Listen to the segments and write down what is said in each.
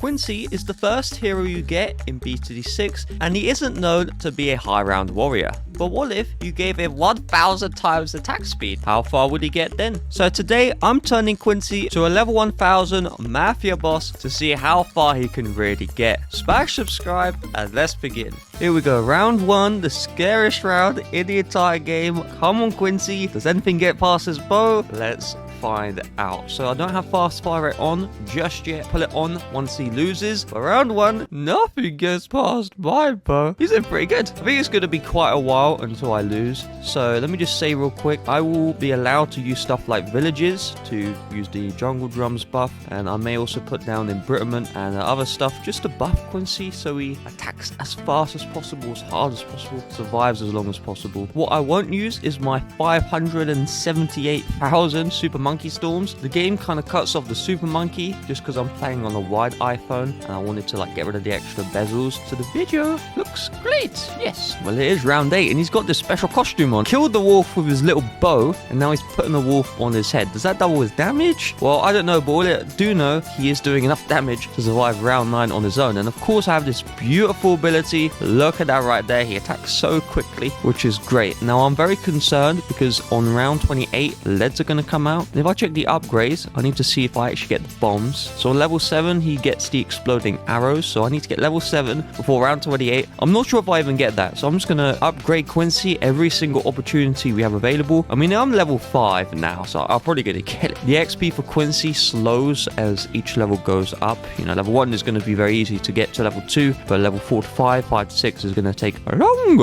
Quincy is the first hero you get in BTD 6, and he isn't known to be a high round warrior. But what if you gave him 1000 times attack speed? How far would he get then? So today I'm turning Quincy to a level 1000 Mafia boss to see how far he can really get. Smash subscribe and let's begin. Here we go, round 1, the scariest round in the entire game. Come on Quincy, does anything get past his bow? Let's find out. So I don't have fast fire rate on just yet. Pull it on once he loses. But round 1, nothing gets past my bow. He's in pretty good. I think it's going to be quite a while until I lose. So let me just say real quick, I will be allowed to use stuff like villages to use the jungle drums buff, and I may also put down embrittlement and other stuff just to buff Quincy so he attacks as fast as possible, as hard as possible, survives as long as possible. What I won't use is my 578,000 super monkey storms. The game kind of cuts off the super monkey just because I'm playing on a wide iPhone and I wanted to like get rid of the extra bezels. So the video looks great. Yes. Well, it is round 8 and he's got this special costume on. Killed the wolf with his little bow and now he's putting the wolf on his head. Does that double his damage? Well, I don't know, but all I do know, he is doing enough damage to survive round 9 on his own. And of course I have this beautiful ability. Look at that right there. He attacks so quickly, which is great. Now I'm very concerned because on round 28, leads are going to come out. If I check the upgrades, I need to see if I actually get the bombs. So on level 7, he gets the exploding arrows. So I need to get level 7 before round 28. I'm not sure if I even get that. So I'm just going to upgrade Quincy every single opportunity we have available. I mean, I'm level 5 now, so I'm probably going to get it. The XP for Quincy slows as each level goes up. You know, level 1 is going to be very easy to get to level 2, but level 4 to 5, 5 to 6 is going to take longer.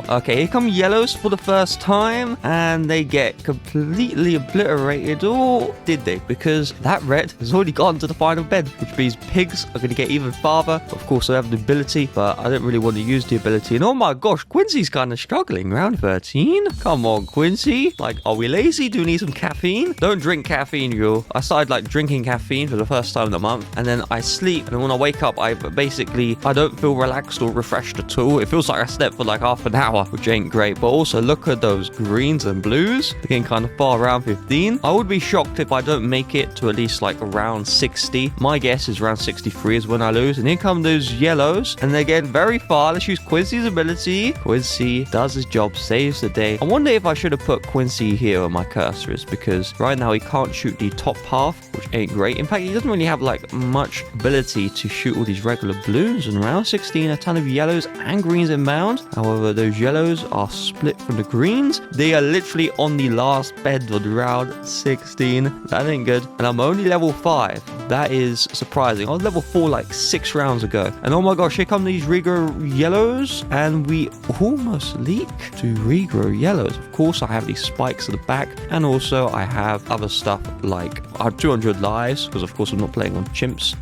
Okay, here come yellows for the first time, and they get completely obliterated. Or did they? Because that red has already gone to the final bed, which means pigs are going to get even farther. Of course, I have the ability, but I don't really want to use the ability. And oh my gosh, Quincy's kind of struggling. Round 13. Come on, Quincy. Like, are we lazy? Do we need some caffeine? Don't drink caffeine, you. I started like drinking caffeine for the first time in a month, and then I sleep, and then when I wake up, I don't feel relaxed or refreshed at all. It feels like I slept for like half an hour, which ain't great. But also look at those greens and blues. They're getting kind of far. Around 15. I would be shocked if I don't make it to at least like around 60. My guess is around 63 is when I lose. And here come those yellows, and they're getting very far. Let's use Quincy's ability. Quincy does his job, saves the day. I wonder if I should have put Quincy here where my cursor is, because right now he can't shoot the top half, which ain't great. In fact, he doesn't really have like much ability to shoot all these regular balloons. And round 16, a ton of yellows and greens inbound. However, those yellows are split from the greens. They are literally on the last bed of round 16. That ain't good. And I'm only level 5. That is surprising. I was level 4 like 6 rounds ago. And oh my gosh, here come these regrow yellows. And we almost leak to regrow yellows. Of course, I have these spikes at the back. And also I have other stuff like I have 200 lives, because of course I'm not playing on chimps.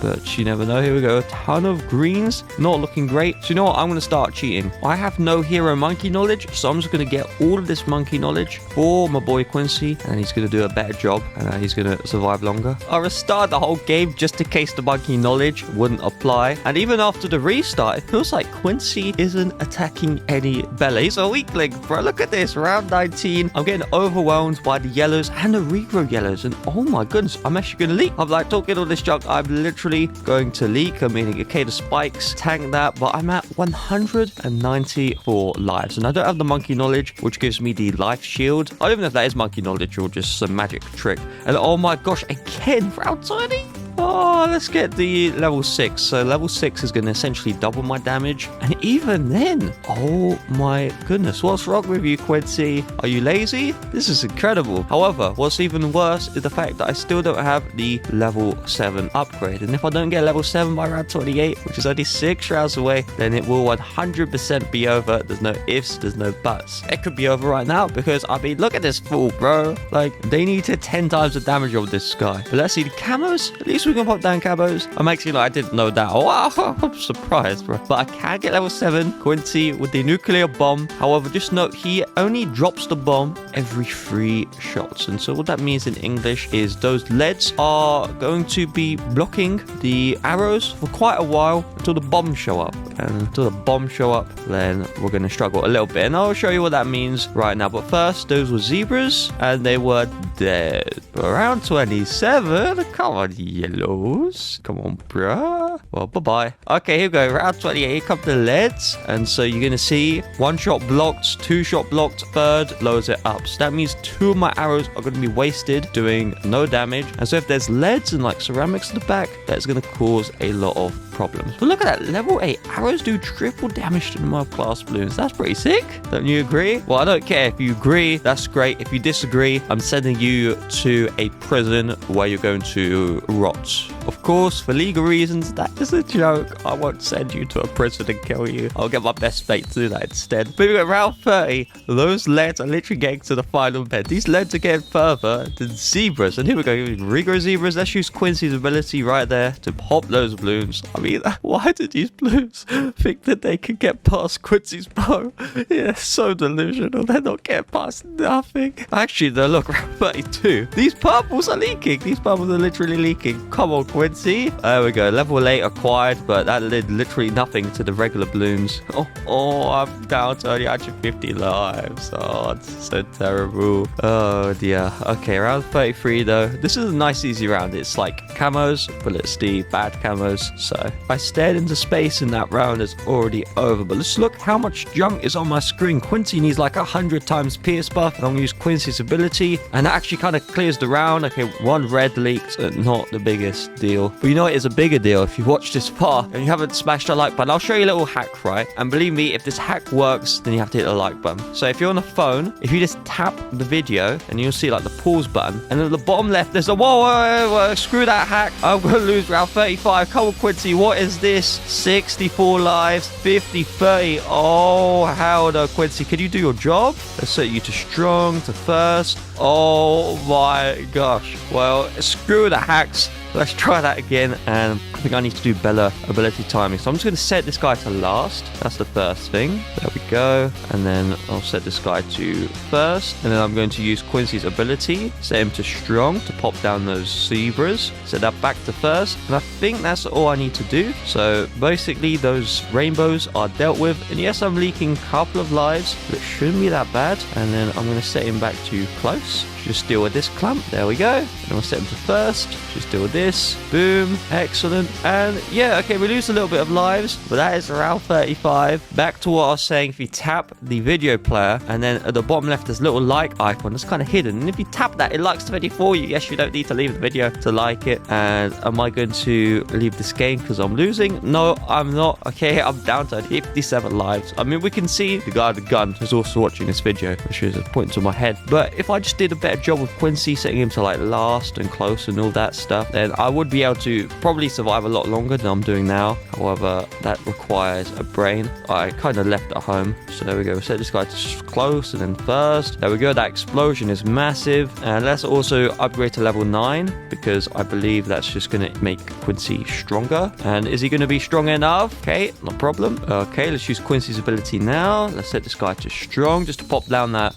But you never know. Here we go. A ton of greens. Not looking great. So you know what? I'm going to start cheating. I have no hero monkey knowledge. So I'm just going to get all of this monkey knowledge for my boy Quincy. And he's going to do a better job. And he's going to survive longer. I restarted the whole game just in case the monkey knowledge wouldn't apply. And even after the restart, it feels like Quincy isn't attacking any better. He's a weakling, bro. Look at this. Round 19. I'm getting overwhelmed by the yellows and the regrow yellows. And oh my goodness, I'm actually going to leak. I'm like talking all this junk. I'm literally going to leak. I'm meaning, okay, the spikes, tank that. But I'm at 194 lives. And I don't have the monkey knowledge, which gives me the life shield. I don't even know if that is monkey knowledge or just some magic trick. And oh my gosh, again, round 20. Oh, let's get the level 6. So level 6 is going to essentially double my damage. And even then, oh my goodness, what's wrong with you, Quincy? Are you lazy? This is incredible. However, what's even worse is the fact that I still don't have the level 7 upgrade. And if I don't get level 7 by round 28, which is only 6 rounds away, then it will 100% be over. There's no ifs, there's no buts. It could be over right now because, I mean, look at this fool, bro. Like, they need to 10 times the damage of this guy. But let's see the camos. At least we can pop down camos. I'm actually like, I didn't know that. Wow, I'm surprised, bro. But I can get level 7. Quincy with the nuclear bomb. However, just note, he only drops the bomb every 3 shots. And so what that means in English is those leads are going to be blocking the arrows for quite a while until the bombs show up. and until the bombs show up, then we're going to struggle a little bit. And I'll show you what that means right now. But first, those were zebras, and they were dead. Around 27? Come on, yellows. Come on, bruh. Well, bye-bye. Okay, here we go. Round 28. Here come the leads. And so you're going to see one shot blocked, two shot blocked, third lowers it up. So that means two of my arrows are going to be wasted, doing no damage. And so if there's leads and like ceramics in the back, that's going to cause a lot of problems. But look at that. Level 8 arrows do triple damage to the mob class balloons. That's pretty sick. Don't you agree? Well, I don't care. If you agree, that's great. If you disagree, I'm sending you to a prison where you're going to rot. Of course, for legal reasons, that is a joke. I won't send you to a prison and kill you. I'll get my best mate to do that instead. But we got round 30. Those leads are literally getting to the final bed. These leads are getting further than zebras. And here we go. Regrow zebras. Let's use Quincy's ability right there to pop those balloons. I mean, why did these balloons think that they could get past Quincy's bow? Yeah, so delusional. They're not getting past nothing. Actually, though, look, round 32. These purples are leaking. These purples are literally leaking. Come on, Quincy. There we go. Level 8 acquired, but that did literally nothing to the regular balloons. Oh, I'm down to only 150 lives. Oh, it's so terrible. Oh, dear. Okay, round 33, though. This is a nice, easy round. It's like camos, but it's the bad camos. So I stared into space and that round is already over. But let's look how much junk is on my screen. Quincy needs like 100 times Pierce buff, and I'm going to use Quincy's ability. And that actually kind of clears the round. Okay, one red leaked, not the biggest deal. But you know it is a bigger deal if you watched this far and you haven't smashed the like button. I'll show you a little hack, right? And believe me, if this hack works, then you have to hit the like button. So if you're on a phone, if you just tap the video and you'll see like the pause button, and at the bottom left there's a whoa, screw that hack. I'm going to lose round 35. Come on, Quincy, what is this? 64 lives, 50, 30. Oh, hell no, Quincy. Can you do your job? Let's set you to strong, to first. Oh my gosh. Well, screw the hacks. Let's try that again, and I think I need to do better ability timing. So I'm just going to set this guy to last. That's the first thing. There we go. And then I'll set this guy to first. And then I'm going to use Quincy's ability, set him to strong to pop down those zebras. Set that back to first. And I think that's all I need to do. So basically those rainbows are dealt with. And yes, I'm leaking a couple of lives, but it shouldn't be that bad. And then I'm going to set him back to close. Just deal with this clump. There we go. And I'll set him to first. Just deal with this. Boom. Excellent. And yeah, okay, we lose a little bit of lives, but that is around 35. Back to what I was saying. If you tap the video player, and then at the bottom left, there's a little like icon that's kind of hidden. And if you tap that, it likes the video for you. Yes, you don't need to leave the video to like it. And am I going to leave this game because I'm losing? No, I'm not. Okay, I'm down to 57 lives. I mean, we can see the guy with the gun who's also watching this video, which is a point to my head. But if I just did a better job with Quincy, setting him to like last and close and all that stuff, then I would be able to probably survive a lot longer than I'm doing now. However, that requires a brain. I kind of left at home. So there we go. Set this guy to close and then first. There we go. That explosion is massive. And let's also upgrade to level 9 because I believe that's just going to make Quincy stronger. And is he going to be strong enough? Okay, no problem. Okay, let's use Quincy's ability now. Let's set this guy to strong just to pop down that,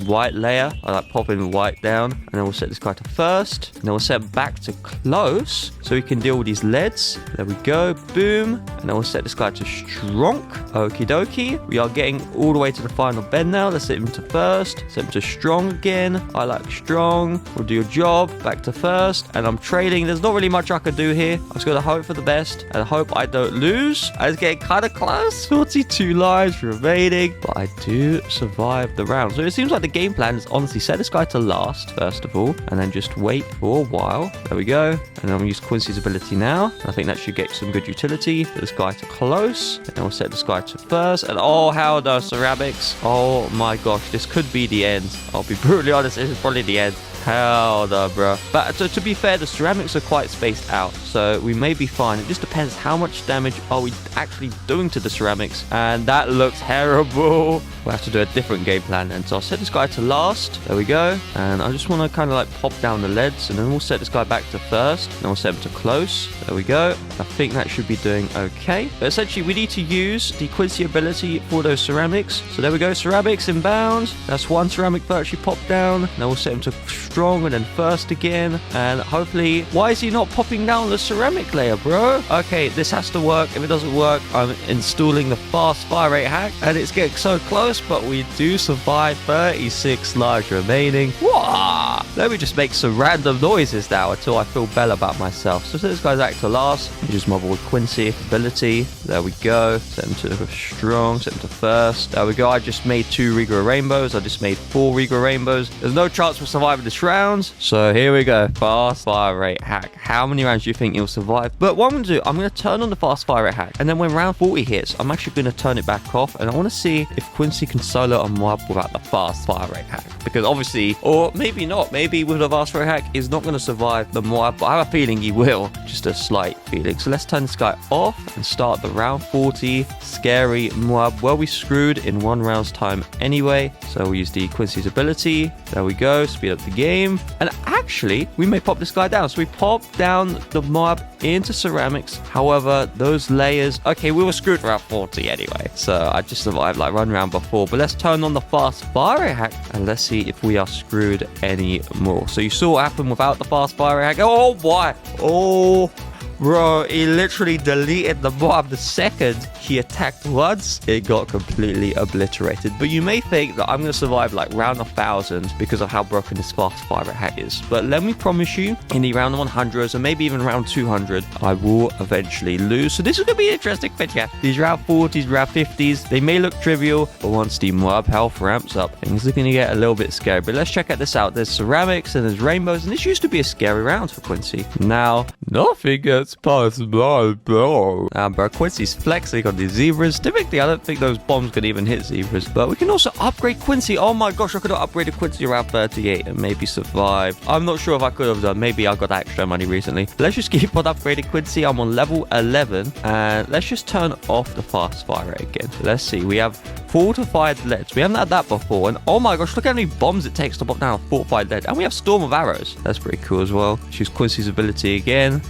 white layer. I like popping white down, and then we'll set this guy to first, and then we'll set him back to close so we can deal with these leads. There we go, boom. And then we'll set this guy to strong. Okie dokie. We are getting all the way to the final bend now. Let's set him to first, set him to strong again. I like strong. We'll do your job. Back to first, and I'm trading. There's not really much I can do here. I just gotta hope for the best and hope I don't lose. I was getting kind of close. 42 lives remaining, but I do survive the round. So it seems like the game plan is honestly set this guy to last first of all, and then just wait for a while. There we go. And then I'm gonna use Quincy's ability now. I think that should get some good utility. Put this guy to close, and then we'll set this guy to first. And oh, how the ceramics. Oh my gosh, this could be the end. I'll be brutally honest, this is probably the end. Hell no, bro. But to be fair, the ceramics are quite spaced out, so we may be fine. It just depends how much damage are we actually doing to the ceramics, and that looks terrible. We'll have to do a different game plan. And so I'll set this guy to last. There we go. And I just want to kind of like pop down the leads, and then we'll set this guy back to first, and then we'll set him to close. There we go. I think that should be doing okay. But essentially, we need to use the Quincy ability for those ceramics. So there we go. Ceramics inbound. That's one ceramic virtually popped down. Now we'll set him to strong and then first again. And hopefully, why is he not popping down the ceramic layer, bro? Okay, this has to work. If it doesn't work, I'm installing the fast fire rate hack. And it's getting so close, but we do survive. 36 lives remaining. Wah! Let me just make some random noises now until I feel better about myself. So this guy's actor last. Use my boy Quincy ability. There we go. Set him to strong. Set him to first. There we go. I just made 2 Regrow rainbows. I just made 4 Regrow rainbows. There's no chance we'll survive this round. So here we go. Fast fire rate hack. How many rounds do you think you'll survive? But what I'm going to do, I'm going to turn on the fast fire rate hack. And then when round 40 hits, I'm actually going to turn it back off. And I want to see if Quincy can solo a mob without the fast fire rate hack. Because obviously, or maybe not. Maybe with the fast fire rate hack, he's not going to survive the mob. But I have a feeling he will. Just a slight feeling. So let's turn this guy off and start the round 40 scary mob. Well, we screwed in 1 round's time anyway. So we use the Quincy's ability. There we go. Speed up the game. And actually, we may pop this guy down. So we pop down the mob into ceramics. However, those layers... Okay, we were screwed for round 40 anyway. So I just survived like 1 round before. But let's turn on the fast fire hack and let's see if we are screwed anymore. So you saw what happened without the fast fire hack. Oh, boy. Oh... Bro, he literally deleted the mob the second he attacked once. It got completely obliterated. But you may think that I'm going to survive like round 1000 because of how broken this fast fire hack is. But let me promise you, in the round 100s or maybe even round 200, I will eventually lose. So this is going to be an interesting video. These round 40s, round 50s, they may look trivial, but once the mob health ramps up, things are going to get a little bit scary. But let's check out this out. There's ceramics and there's rainbows. And this used to be a scary round for Quincy. Now, nothing gets past my bro. Bro, Quincy's flexing on these zebras. Typically, I don't think those bombs could even hit zebras. But we can also upgrade Quincy. Oh my gosh, I could have upgraded Quincy around 38 and maybe survived. I'm not sure if I could have done. Maybe I got extra money recently. Let's just keep on upgrading Quincy. I'm on level 11. And let's just turn off the fast fire rate again. Let's see. We have fortified leads. We haven't had that before. And oh my gosh, look how many bombs it takes to pop down a fortified lead. And we have storm of arrows. That's pretty cool as well. Choose Quincy's ability again.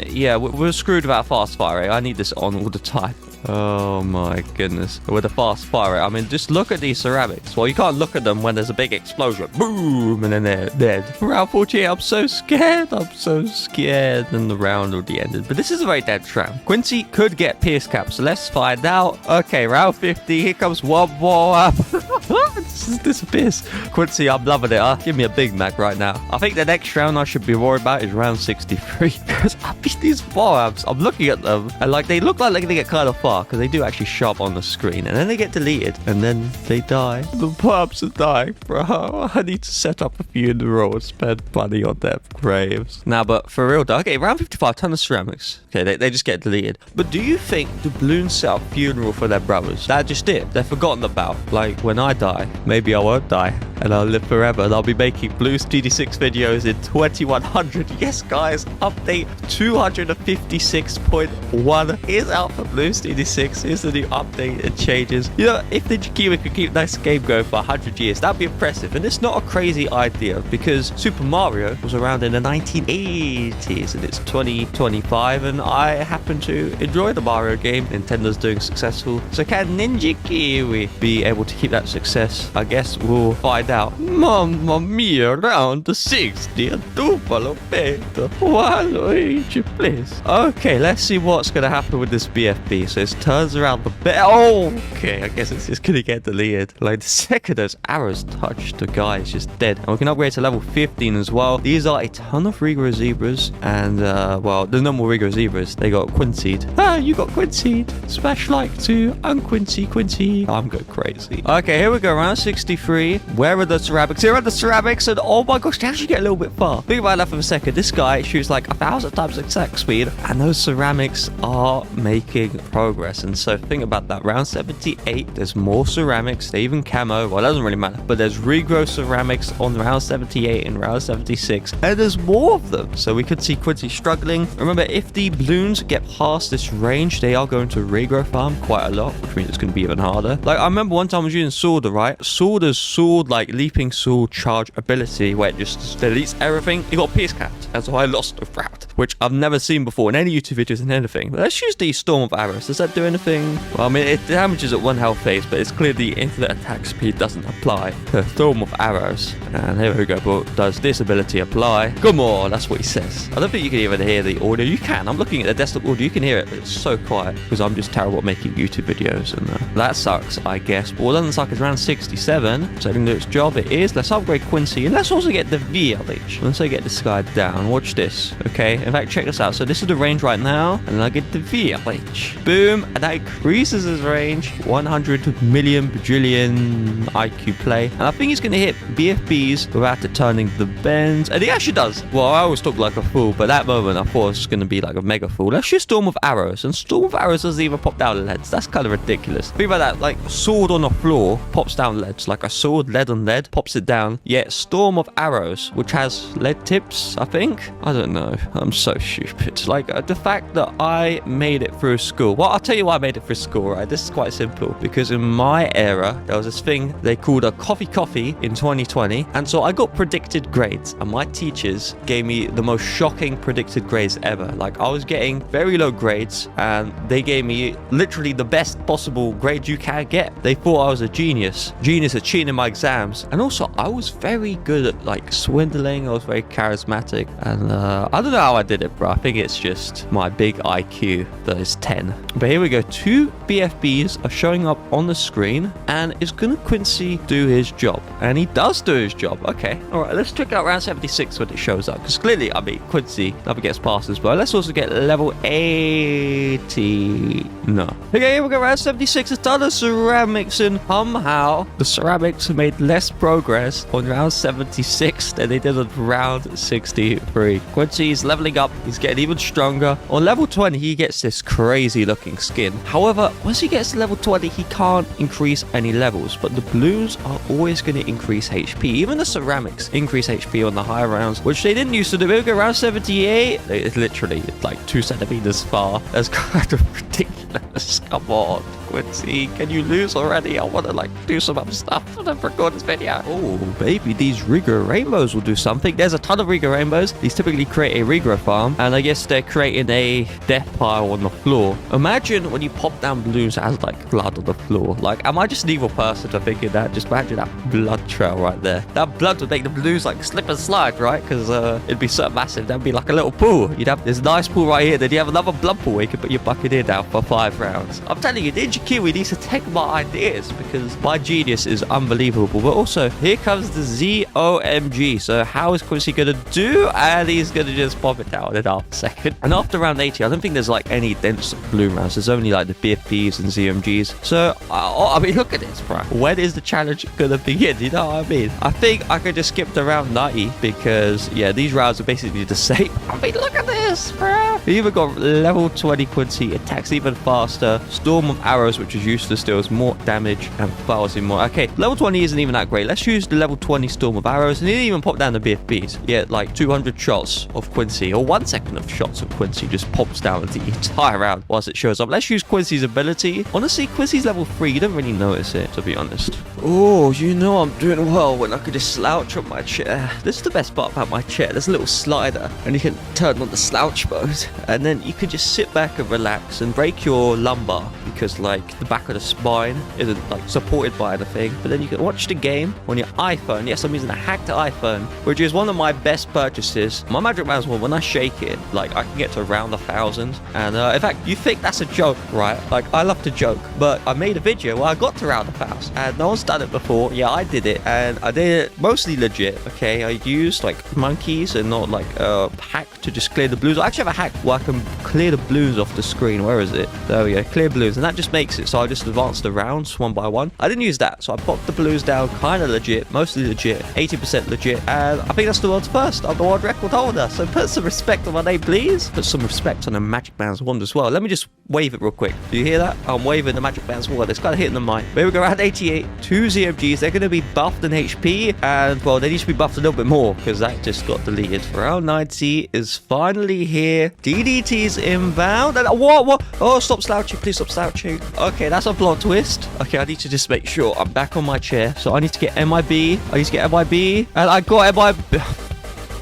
Yeah, we're screwed without fast fire rate. I need this on all the time. Oh my goodness. With a fast fire rate, I mean, just look at these ceramics. Well, you can't look at them when there's a big explosion. Boom! And then they're dead. Round 48, I'm so scared. I'm so scared. And the round already ended. But this is a very dead round. Quincy could get pierce cap, so let's find out. Okay, round 50. Here comes one more up. This disappears. Quincy, I'm loving it, huh? Give me a Big Mac right now. I think the next round I should be worried about is round 63. Because I beat these bombs. I'm looking at them. And like, they look like they get kind of far. Because they do actually show up on the screen. And then they get deleted. And then they die. The pups are dying, bro. I need to set up a funeral and spend money on their graves. Nah, but for real, though. Okay, round 55, ton of ceramics. Okay, they just get deleted. But do you think the Bloons set up funeral for their brothers? That just it. They're forgotten about. Like, when I die, maybe I won't die. And I'll live forever. And I'll be making Bloons TD6 videos in 2100. Yes, guys. Update 256.1 is out for Bloons TD6. Here's the new update and changes. You know, if the Jakima could keep this game going for 100 years, that'd be impressive. And it's not a crazy idea because Super Mario was around in the 1980s and it's 2025 and I happen to enjoy the Mario game. Nintendo's doing successful. So can Ninja Kiwi be able to keep that success? I guess we'll find out. Mamma mia, round the 60. Duplo peto. Waluigi, please. Okay, let's see what's going to happen with this BFB. So it turns around the bed. Oh, okay. I guess it's just going to get deleted. Like the second those arrows touch, the guy is just dead. And we can upgrade to level 15 as well. These are a ton of Regrow zebras. And, well, the normal Regrow zebras, they got Quincy'd. Ah, you got Quincy'd. Smash like to unQuincy, Quincy. I'm going crazy. Okay, here we go. Round 63. Where are the ceramics? Here are the ceramics. And oh my gosh, they actually get a little bit far. Think about that for a second. This guy shoots like 1,000 times attack speed. And those ceramics are making progress. And so think about that. Round 78, there's more ceramics. They even camo. Well, it doesn't really matter. But there's Regrow ceramics on round 78 and round 76. And there's more of them. So we could see Quincy struggling. Remember, if the Bloons get past this range, they are going to Regrow farm quite a lot, which means it's going to be even harder. Like, I remember one time I was using Saunder, right? Saunder's sword, like leaping sword charge ability, where it just deletes everything. He got pierce capped. And so I lost the round. which I've never seen before in any YouTube videos and anything. But let's use the Storm of Arrows. Does that do anything? Well, I mean, it damages at 1 health phase, but it's clear the infinite attack speed doesn't apply to Storm of Arrows. And here we go. But does this ability apply? Come on, that's what he says. I don't think you can even hear the audio. You can. I'm looking at the desktop audio. You can hear it, but it's so quiet because I'm just terrible at making YouTube videos, and that sucks, I guess. But what doesn't suck is round 67, so I can do its job. It is. Let's upgrade Quincy, and let's also get the VLH. Once I get this guy down, watch this. Okay, in fact, check this out. So this is the range right now, and I get the VLH. Boom, and that increases his range 100 million bajillion IQ play, and I think he's going to hit BFBs without it turning the bends, and he actually does. Well, I always talk like a fool, but that moment I thought it was going to be like a mega fool. Let's use Storm of Arrows, and Storm of Arrows doesn't even pop down leads. That's kind of ridiculous. Think about that, like sword on the floor pops down leads, like a sword lead on lead pops it down, yet Storm of Arrows, which has lead tips, I think. I don't know, I'm so stupid. Like the fact that I made it through school. Well, I'll tell you why I made it through school, right? This is quite simple, because in my era there was this thing they called a coffee in 2020, and so I got predicted grades, and my teachers gave me the most shocking predicted grades ever. Like I was getting very low grades, and they gave me literally the best possible grade you can get. They thought I was a genius at cheating in my exams, and also I was very good at like swindling. I was very charismatic, and I don't know how I did it, bro. I think it's just my big IQ that is 10. But here we go. 2 BFBs are showing up on the screen, and is gonna Quincy do his job? And he does do his job. Okay, all right, let's check out round 76 when it shows up, because clearly, I mean, Quincy never gets past as well. Let's also get level 80. No. Okay, here we go. Round 76. A ton of ceramics, and somehow the ceramics made less progress on round 76 than they did on round 63. Quincy's leveling up. He's getting even stronger. On level 20, he gets this crazy looking skin. However, once he gets to level 20, he can't increase any levels, but the balloons are always going to increase HP. Even the ceramics increase HP on the higher rounds, which they didn't used to do. Here we go, round 78. It's literally like 2 centimeters far. That's kind of ridiculous. Come on, Quincy, can you lose already? I want to like do some other stuff and then record this video. Oh, baby, these Riga rainbows will do something. There's a ton of Riga rainbows. These typically create a Riga farm, and I guess they're creating a death pile on the floor. Imagine when you pop down balloons that has like blood on the floor. Like, am I just an evil person for thinking that? Just imagine that blood trail right there. That blood would make the balloons like slip and slide, right? Because it'd be so massive. That'd be like a little pool. You'd have this nice pool right here. Then you have another blood pool where you can put your bucket in now for 5 rounds. I'm telling you, Ninja Kiwi needs to take my ideas because my genius is unbelievable. But also, here comes the ZOMG. So how is Quincy going to do? And he's going to just pop it down in half a second. And after round 80, I don't think there's like any dense balloon rounds. There's only like the BFPs and ZMGs. So, I mean, look at this, bro. When is the challenge going to begin? You know what I mean? I think I could just skip to round 90 because, yeah, these rounds are basically the same. I mean, look at this, bro. We even got level 20 Quincy, attacks even faster. Storm of Arrows, which is useless, deals more damage and fouls him more. Okay, level 20 isn't even that great. Let's use the level 20 Storm of Arrows, and he didn't even pop down the BFBs. Yeah, like 200 shots of Quincy, or 1 second of shots of Quincy just pops down the entire round whilst it shows up. Let's use Quincy's ability. Honestly, Quincy's level 3. You don't really notice it, to be honest. Oh, you know I'm doing well when I could just slouch on my chair. This is the best part about my chair. There's a little slider, and you can turn on the slouch mode, and then you can just sit back and relax and break your lumbar because like the back of the spine isn't like supported by anything. But then you can watch the game on your iPhone. Yes, I'm using a hacked iPhone, which is one of my best purchases. My Magic Mouse one, when I shake it, like I can get to around 1,000. And in fact, you think that's a joke, right? Like I love to joke, but I made a video where I got to around 1,000, and no one's done it before. Yeah, I did it, and I did it mostly legit. Okay, I used like monkeys and not like a hack to just clear the blues. I actually have a hack where I can clear the blues off the screen. Where is it? There we go, clear blues, and that just makes it so I just advance the rounds one by one. I didn't use that, so I popped the blues down kind of legit, mostly legit, 80% legit, and I think that's the world's first. I'm the world record holder, so put some respect on my name, please. Put some respect on the Magic Man's wand as well. Let me just wave it real quick. Do you hear that? I'm waving the Magic Man's wand. It's kind of hitting the mic. Here we go, around 88, 2 ZMGs. They're going to be buffed in HP, and well, they need to be buffed a little bit more because that just got deleted. Round 90 is finally here. DDT's inbound, and what? Oh, stop slouching, please stop slouching. Okay, that's a plot twist. Okay, I need to just make sure I'm back on my chair. So I need to get MIB. I need to get MIB, and I got MIB.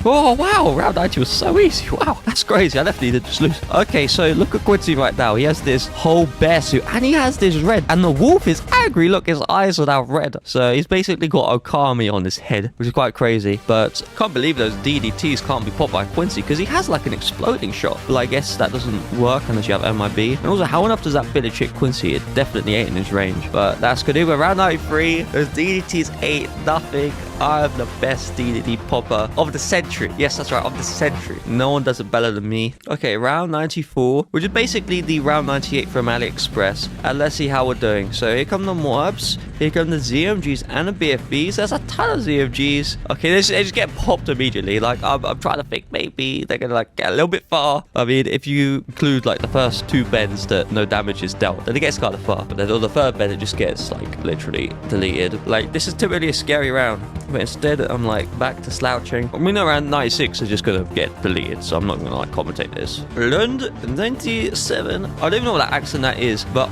Oh, wow. Round 90 was so easy. Wow, that's crazy. I definitely did just lose. Okay, so look at Quincy right now. He has this whole bear suit and he has this red. And the wolf is angry. Look, his eyes are now red. So he's basically got Okami on his head, which is quite crazy. But can't believe those DDTs can't be popped by Quincy because he has like an exploding shot. But I guess that doesn't work unless you have MIB. And also, how enough does that village hit Quincy? It definitely ain't in his range. But that's good. We're round 93. Those DDTs ain't nothing. I'm the best DDT popper of the century. Yes, that's right, of the century. No one does it better than me. Okay, round 94, which is basically the round 98 from AliExpress. And let's see how we're doing. So here come the Moabs, here come the ZMGs and the BFBs. There's a ton of ZMGs. Okay, they just get popped immediately. Like, I'm trying to think maybe they're gonna like get a little bit far. I mean, if you include like the first 2 bends that no damage is dealt, then it gets kind of far. But then on the 3rd bend, it just gets like literally deleted. Like, this is typically a scary round. But instead, I'm like back to slouching. I mean, around 96 is just gonna get deleted, so I'm not gonna like commentate this. Lund 97. I don't even know what that accent that is, but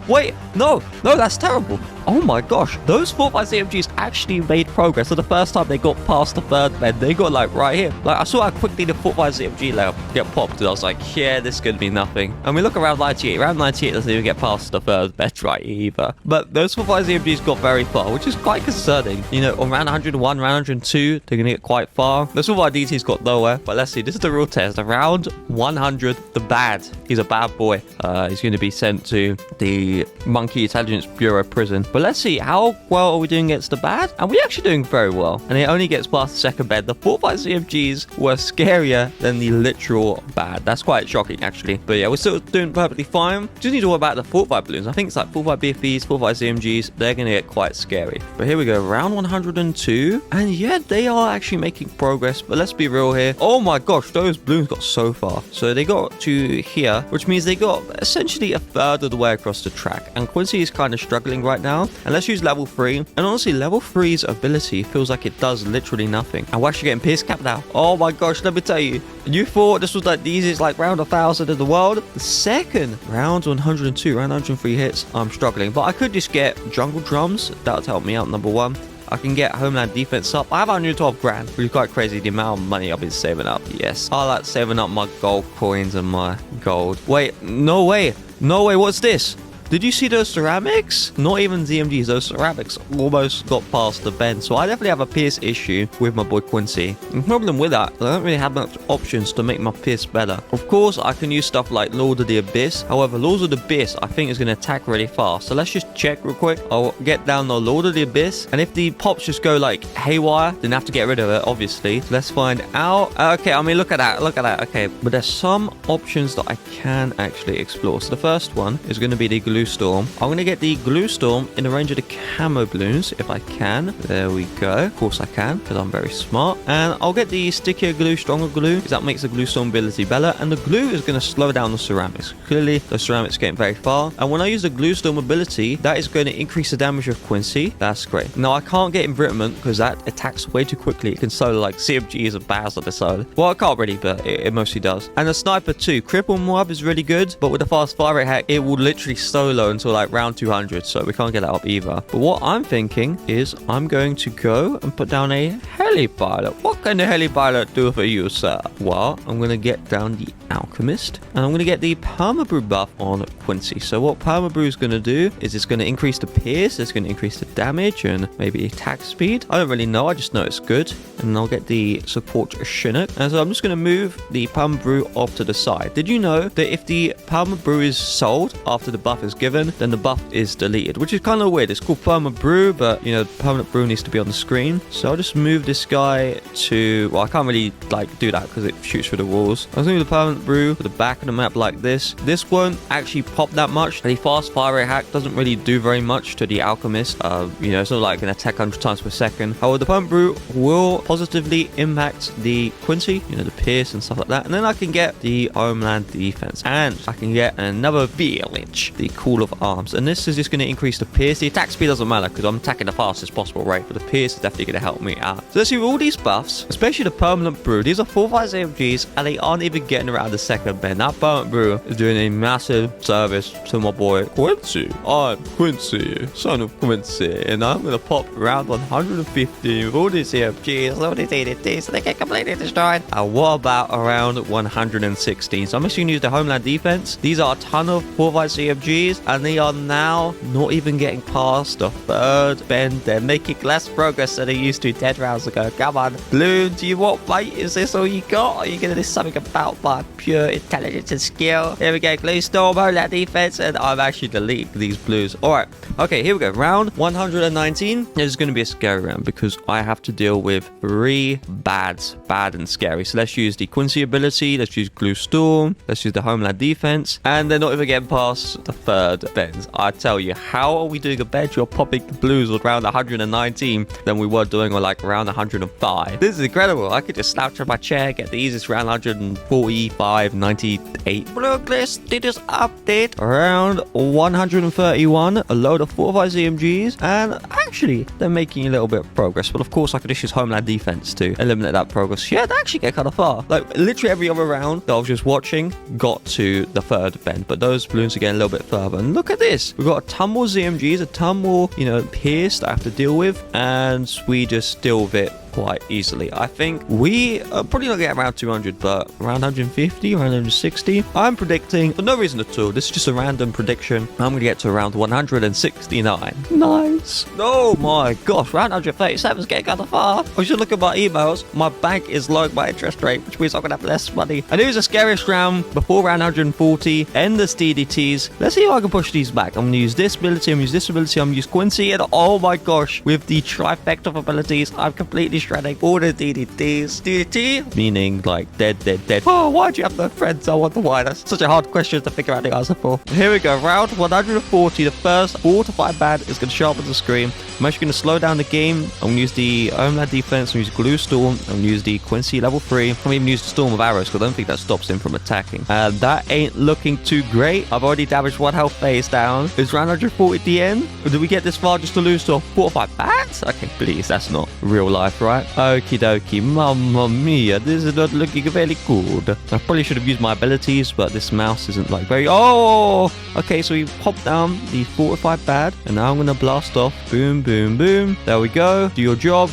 wait, no, that's terrible. Oh my gosh, those 4-5 CMGs actually made progress. So the first time they got past the 3rd bend, they got like right here. Like, I saw how quickly the 4-5 CMG layout get popped, and I was like, yeah, this could be nothing. And we look around 98. Round 98 doesn't even get past the 3rd bend right either. But those 4-5 CMGs got very far, which is quite concerning. You know, on round 101, round 102, they're gonna get quite far. Those 4-5 DTs got nowhere. But let's see, this is the real test. Around 100, the bad. He's a bad boy. He's going to be sent to the Monkey Intelligence Bureau prison. But let's see, how well are we doing against the bad? And we're actually doing very well. And it only gets past the 2nd bed. The 4-5 CMGs were scarier than the literal bad. That's quite shocking, actually. But yeah, we're still doing perfectly fine. Just need to worry about the 4-5 balloons. I think it's like 4-5 BFEs, 4-5 CMGs. They're going to get quite scary. But here we go, round 102. And yeah, they are actually making progress. But let's be real here. Oh my gosh, those balloons got so far. So they got to here, which means they got essentially a 1/3 of the way across the track. And Quincy is kind of struggling right now. And let's use level 3. And honestly, level 3's ability feels like it does literally nothing. And we're actually getting pierce cap now. Oh my gosh, let me tell you. You thought this was like the easiest like round 1000 in the world? The second round 102, round 103 hits, I'm struggling. But I could just get jungle drums. That would help me out, number 1. I can get Homeland defense up. I have 112 grand, which is quite crazy. The amount of money I've been saving up. Yes, I like saving up my gold coins and my gold. Wait, no way. No way, what's this? Did you see those ceramics? Not even ZMGs, those ceramics almost got past the bend. So I definitely have a pierce issue with my boy Quincy. The problem with that, I don't really have much options to make my pierce better. Of course, I can use stuff like Lord of the Abyss. However, Lord of the Abyss, I think is going to attack really fast. So let's just check real quick. I'll get down the Lord of the Abyss. And if the pops just go like haywire, then I have to get rid of it, obviously. So let's find out. Okay, I mean, look at that. Look at that. Okay, but there's some options that I can actually explore. So the first one is going to be the Glue Storm. I'm going to get the Glue Storm in the range of the camo balloons if I can. There we go. Of course I can because I'm very smart. And I'll get the Stickier Glue, Stronger Glue because that makes the Glue Storm ability better. And the glue is going to slow down the ceramics. Clearly, the ceramics are getting very far. And when I use the Glue Storm ability, that is going to increase the damage of Quincy. That's great. Now, I can't get Embritment because that attacks way too quickly. It can solo like CMGs and Baz on the solo. Well, I can't really, but it mostly does. And the Sniper too. Cripple Moab is really good, but with the fast fire rate hack, it will literally solo until like round 200, so we can't get that up either. But what I'm thinking is I'm going to go and put down a heli pilot. What can the heli pilot do for you, sir? Well, I'm going to get down the Alchemist, and I'm going to get the Permabrew buff on Quincy. So what Permabrew is going to do is it's going to increase the pierce, it's going to increase the damage, and maybe attack speed. I don't really know, I just know it's good. And I'll get the support Chinook. And so I'm just going to move the Permabrew off to the side. Did you know that if the Permabrew is sold after the buff is given, then the buff is deleted, which is kind of weird. It's called Permabrew, but you know, permanent brew needs to be on the screen. So I'll just move this guy to, well, I can't really like do that because it shoots through the walls. I'll move the permanent brew to the back of the map like this. This won't actually pop that much. The fast fire rate hack doesn't really do very much to the Alchemist. You know, it's not like an attack 100 times per second. However, the permanent brew will positively impact the Quincy, you know, the pierce and stuff like that. And then I can get the Homeland defense, and I can get another village, the pool of arms. And this is just going to increase the pierce. The attack speed doesn't matter because I'm attacking the fastest possible rate. But the pierce is definitely going to help me out. So let's see all these buffs, especially the permanent brew. These are 4-5 AMGs and they aren't even getting around the second bend. That permanent brew is doing a massive service to my boy Quincy. I'm Quincy, son of Quincy. And I'm going to pop around 150 with all these AMGs, all these ADTs, so they get completely destroyed. And what about around 116? So I'm actually going to use the Homeland Defense. These are a ton of 4-5 CMGs, and they are now not even getting past the third bend. They're making less progress than they used to 10 rounds ago. Come on, Bloon, do you want fight? Is this all you got? Or are you going to do something about my pure intelligence and skill? Here we go, Blue Storm, Homeland Defense, and I'm actually deleting these blues. Alright, okay, here we go. Round 119 is going to be a scary round because I have to deal with 3 bad and scary. So let's use the Quincy ability, let's use Blue Storm, let's use the Homeland Defense, and they're not even getting past the third bend. I tell you, how are we doing a bed? You're popping the blues on round 119 than we were doing on like round 105. This is incredible. I could just slouch on my chair, get the easiest round 145, 98. Look, let's do this update. Around 131, a load of 4-5 CMGs, and actually they're making a little bit of progress. But of course I could just use Homeland Defense to eliminate that progress. Yeah, they actually get kind of far. Like literally every other round that I was just watching got to the third bend, but those balloons are getting a little bit further. And look at this, we've got a ton more ZMGs, a ton more, pierce that I have to deal with, and we just deal with it quite easily. I think we are probably not getting around 200, but around 150, around 160. I'm predicting, for no reason at all, this is just a random prediction, I'm going to get to around 169. Nice. Oh my gosh, round 137 is getting kind of far. I should look at my emails. My bank is lowering my interest rate, which means I'm going to have less money. And here's the scariest round before round 140. Endless DDTs. Let's see if I can push these back. I'm going to use this ability, I'm going to use this ability, I'm going to use Quincy, and oh my gosh, with the trifecta of abilities, I'm completely shredding all the DDTs. DDT, meaning like dead. Oh, why do you have no friends? I wonder why. That's such a hard question to figure out the answer for. Here we go, round 140. The first 4 to 5 bad is going to show up on the screen. I'm actually going to slow down the game. I'm going to use the Homeland Defense, I'm going to use Blue Storm, I'm going to use the Quincy level 3. I'm going to even use the Storm of Arrows because I don't think that stops him from attacking. That ain't looking too great. I've already damaged 1 health phase down. Is round 140 at the end? Or did we get this far just to lose to 4 or 5 bats? Okay, please, that's not real life, right? Okie dokie, mamma mia, this is not looking very good. I probably should have used my abilities, but this mouse isn't like very... Oh! Okay, so we popped down the 4 or 5 bad, and now I'm going to blast off. Boom, boom, boom. There we go. Do your job,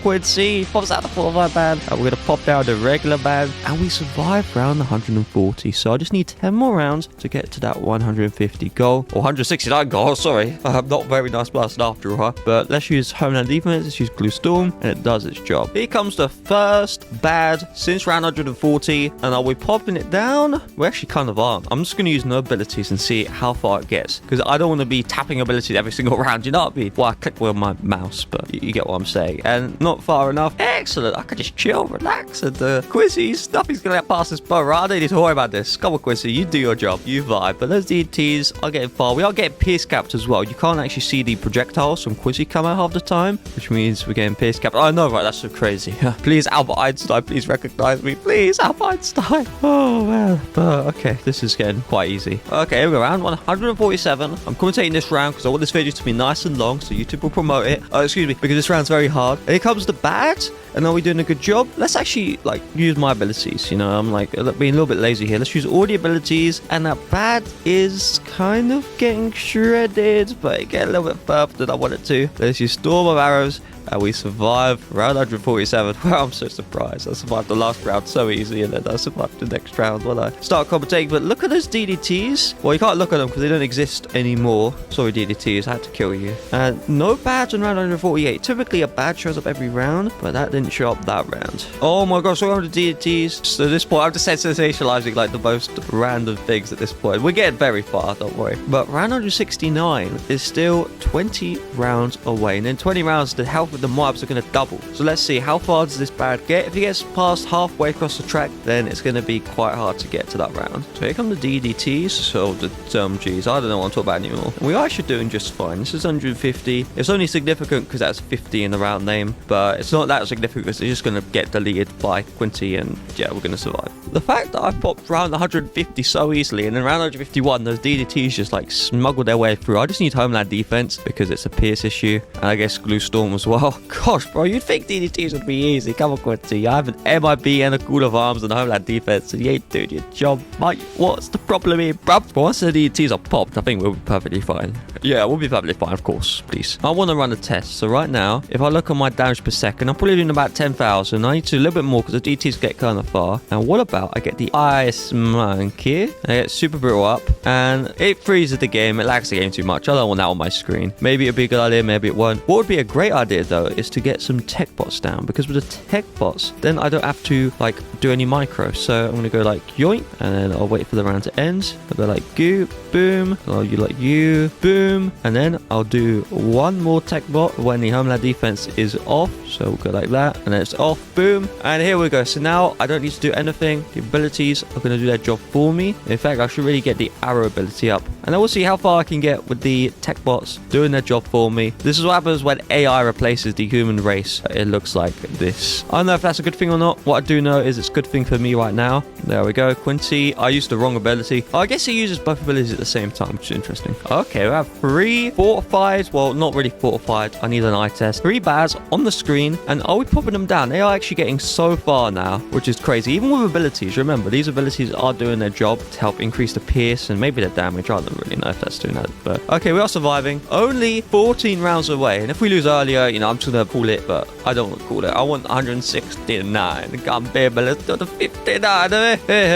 Quincy. Pops out the 4 or 5 bad, and we're going to pop down the regular bad, and we survived round 140. So I just need 10 more rounds to get to that 150 goal, or 169 goal, sorry. I'm not a very nice person after all, huh? But let's use Homeland Defense, let's use Blue Storm, and it does its job. Here comes the first bad since round 140, and are we popping it down? We actually kind of aren't. I'm just going to use no abilities and see how far it gets, because I don't want to be tapping abilities every single round, you know what I mean? Well, I click with my mouse, but you get what I'm saying. And not far enough. Excellent. I can just chill, relax, and Quincy's nothing's going to get past this bow, right? I don't need to worry about this. Come on, Quincy, you do your job. You vibe. But those DTs are getting far. We are getting pierce capped as well. You can't actually see the projectiles from Quincy come out half the time, which means we're getting pierce capped. Oh, no, right. That's so crazy. Please, Albert Einstein, please recognize me. Please, Albert Einstein. Oh, man. But, okay, this is getting quite easy. Okay, here we go. Round 147. I'm commentating this round because I want this video to be nice and long, so YouTube will promote it. Oh, excuse me, because this round's very hard. Here comes the bad. And are we doing a good job? Let's actually, use my abilities. You know, I'm, being a little bit lazy here. Let's use all the abilities. And that bad is kind of getting shredded, but it gets a little bit further than I want it to. Let's use Storm of Arrows. And we survived round 147. Wow, I'm so surprised. I survived the last round so easy, and then I survived the next round when I start commentating. But look at those DDTs. Well, you can't look at them because they don't exist anymore. Sorry, DDTs, I had to kill you. And no badge on round 148. Typically, a badge shows up every round, but that didn't show up that round. Oh my gosh, so the DDTs. So at this point, I'm just sensationalizing the most random things at this point. We're getting very far, don't worry. But round 169 is still 20 rounds away. And then 20 rounds, the health of the mobs are going to double. So let's see, how far does this bad get? If he gets past halfway across the track, then it's going to be quite hard to get to that round. So here come the DDTs. So the Gs, I don't know what I'm talking about anymore. We are actually doing just fine. This is 150. It's only significant because that's 50 in the round name, but it's not that significant because it's just going to get deleted by Quincy, and yeah, we're going to survive. The fact that I popped round 150 so easily, and then round 151, those DDTs just like smuggled their way through. I just need homeland defense because it's a Pierce issue, and I guess Glue Storm as well. Gosh, bro, you'd think DDTs would be easy. Come on, Quincy. I have an MIB and a Cool of Arms and homeland defense, and you ain't doing your job, mate. What's the problem here, bruv? Once the DDTs are popped, I think we'll be perfectly fine. Yeah, we'll be perfectly fine, of course, please. I want to run a test. So right now, if I look on my damage per second, I'm probably doing about 10,000. I need to do a little bit more because the DDTs get kind of far. And what about I get the Ice Monkey? I get Super Brittle up, and it freezes the game. It lags the game too much. I don't want that on my screen. Maybe it'd be a good idea, maybe it won't. What would be a great idea, though, is to get some tech bots down, because with the tech bots, then I don't have to, like, do any micro. So I'm going to go like yoink, and then I'll wait for the round to end. I'll go like goo, boom, and I'll do like you, boom, and then I'll do one more tech bot when the homeland defense is off. So we'll go like that, and then it's off, boom, and here we go. So now I don't need to do anything. The abilities are going to do their job for me. In fact, I should really get the arrow ability up, and then we'll see how far I can get with the tech bots doing their job for me. This is what happens when AI replaces the human race. It looks like this. I don't know if that's a good thing or not. What I do know is it's a good thing for me right now. There we go. Quincy, I used the wrong ability. Oh, I guess he uses both abilities at the same time, which is interesting. Okay, we have 3 fortified. Well, not really fortified. I need an eye test. 3 bars on the screen, and are we popping them down? They are actually getting so far now, which is crazy. Even with abilities, remember, these abilities are doing their job to help increase the pierce and maybe the damage. I don't really know if that's doing that, but okay, we are surviving. Only 14 rounds away, and if we lose earlier, you know, I'm just gonna call it, but I don't want to call it. I want 169. Can't be able to do the 59.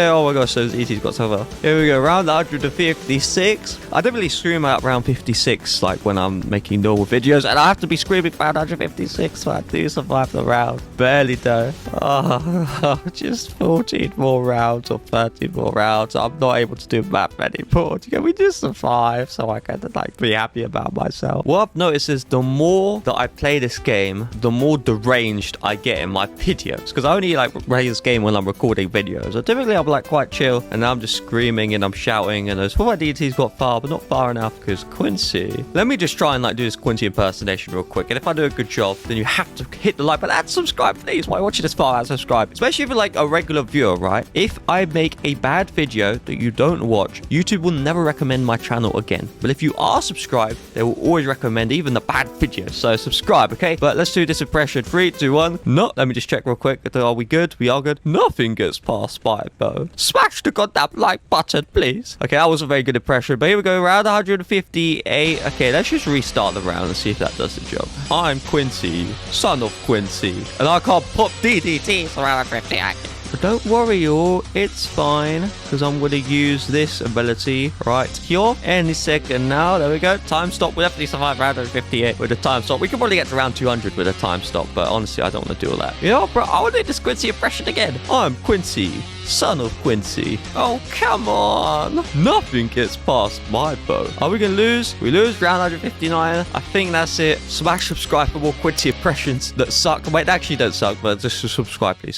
Oh my gosh, those ET's got so far. Here we go, round 156. I don't really scream out round 56 like when I'm making normal videos, and I have to be screaming round 156 so I do survive the round. Barely though. Oh, just 14 more rounds or 13 more rounds. I'm not able to do that anymore. Can we just survive so I can like be happy about myself? What I've noticed is the more that I play this game, the more deranged I get in my videos, because I only like play this game when I'm recording videos. So typically I'm like quite chill, and now I'm just screaming and I'm shouting, and those 4 DTs got far, but not far enough because Quincy. Let me just try and like do this Quincy impersonation real quick, and if I do a good job, then you have to hit the like button and subscribe, please. Why are you watching this far? And subscribe, especially if you're like a regular viewer, right? If I make a bad video that you don't watch, YouTube will never recommend my channel again. But if you are subscribed, they will always recommend even the bad videos. So subscribe, okay? But let's do this impression. 3, 2, 1. No, let me just check real quick. Are we good? We are good. Nothing gets past 5, though. Smash the goddamn like button, please. Okay, that was a very good impression. But here we go, round 158. Okay, let's just restart the round and see if that does the job. I'm Quincy, son of Quincy, and I can't pop DDTs around 58. But don't worry, y'all, it's fine, because I'm going to use this ability right here any second now. There we go. Time stop. We'll definitely survive round 58 with a time stop. We could probably get to round 200 with a time stop, but honestly, I don't want to do all that. You know, bro, I want to do this Quincy impression again. I'm Quincy, son of Quincy. Oh, come on. Nothing gets past my bow. Are we going to lose? We lose round 159. I think that's it. Smash subscribe for more Quincy impressions that suck. Wait, they actually don't suck, but just subscribe, please.